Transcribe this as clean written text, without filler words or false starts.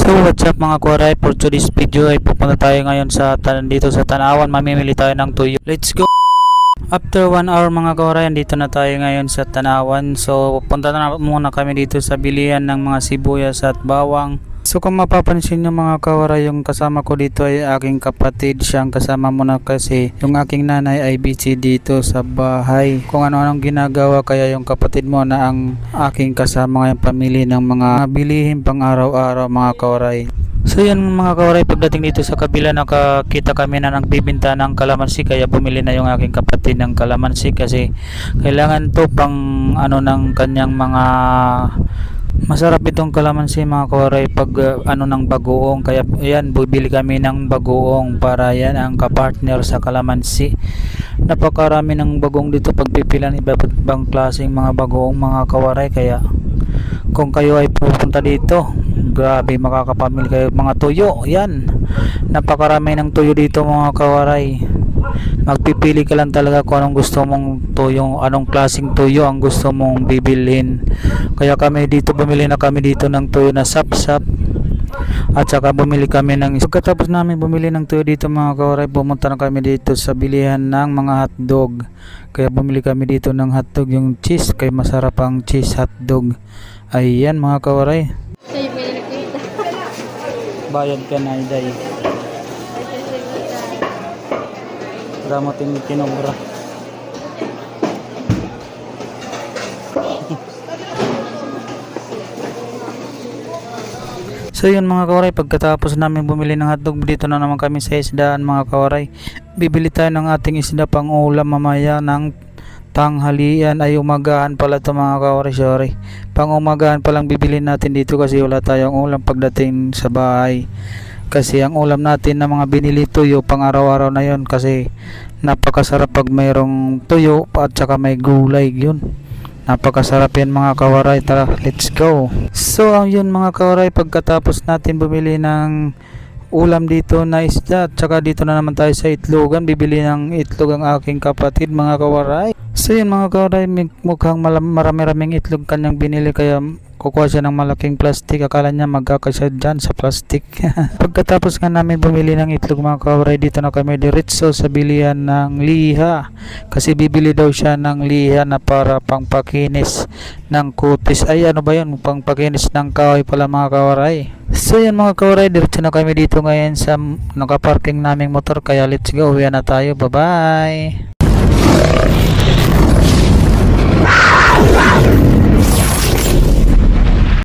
So what's up mga kuwaray, for today's video ay pupunta tayo ngayon dito sa Tanawan. Mamimili tayo ng tuyo. Let's go! After 1 hour mga kuwaray, dito na tayo ngayon sa Tanawan. So punta na muna kami dito sa bilihan ng mga sibuyas at bawang. So kung mapapansin nyo mga kawaray, yung kasama ko dito ay aking kapatid. Siyang kasama muna kasi yung aking nanay ay busy dito sa bahay. Kung ano-anong ginagawa, kaya yung kapatid mo na ang aking kasama ngayong pamili ng mga bilihin pang araw-araw mga kawaray. So yan mga kawaray, pagdating dito sa kabila nakakita kami na nagbibinta ng kalamansi, kaya bumili na yung aking kapatid ng kalamansi kasi kailangan to pang ng kanyang mga masarap itong kalamansi mga kawaray pag ng bagoong, kaya yan bibili kami ng bagoong para yan ang kapartner sa kalamansi. Napakarami ng bagoong dito, pagpipilan iba't ibang klaseng mga bagoong mga kawaray, kaya kung kayo ay pupunta dito, grabe makakapamili kayo mga tuyo. Yan, napakarami ng tuyo dito mga kawaray. Magpipili ka lang talaga kung anong gusto mong tuyo, anong klaseng tuyo ang gusto mong bibilhin. Kaya bumili na kami dito ng tuyo na sapsap, at saka bumili kami pagkatapos namin bumili ng tuyo dito mga kawaray, pumunta na kami dito sa bilihan ng mga hotdog. Kaya bumili kami dito ng hotdog, yung cheese, kaya masarap ang cheese hotdog. Ayan mga kawaray, bayad ka na iday. Ramotin tinobra. So yun mga kawaray, pagkatapos namin bumili ng hotdog, dito na naman kami sa isdaan mga kawaray. Bibili tayo ng ating isda pang ulam mamaya ng tanghalian, ay umagahan pala ito mga kawaray, sorry. Pang umagahan palang bibili natin dito kasi wala tayong ulam pagdating sa bahay. Kasi ang ulam natin na mga binili tuyo pang araw-araw na yon, kasi napakasarap pag mayroong tuyo at saka may gulay, yun napakasarap yan mga kawaray. Tara, let's go. So yun mga kawaray, pagkatapos natin bumili ng ulam dito na isda, at saka dito na naman tayo sa itlogan, bibili ng itlog ang aking kapatid mga kawaray. So yun mga kawaray, mukhang marami-raming itlog kanyang binili, kaya kukuha siya ng malaking plastic. Akala niya magkakasya dyan sa plastic. Pagkatapos nga namin bumili ng itlog mga kawaray, dito na kami diretso sa bilihan ng liha, kasi bibili daw siya ng liha na para pangpakinis ng kutis. Ay ano ba yun, pangpakinis ng kahoy pala mga kawaray. So yan mga kawaray, diretso na kami dito ngayon sa nakaparking naming motor, kaya let's go, uwi na tayo. Bye bye.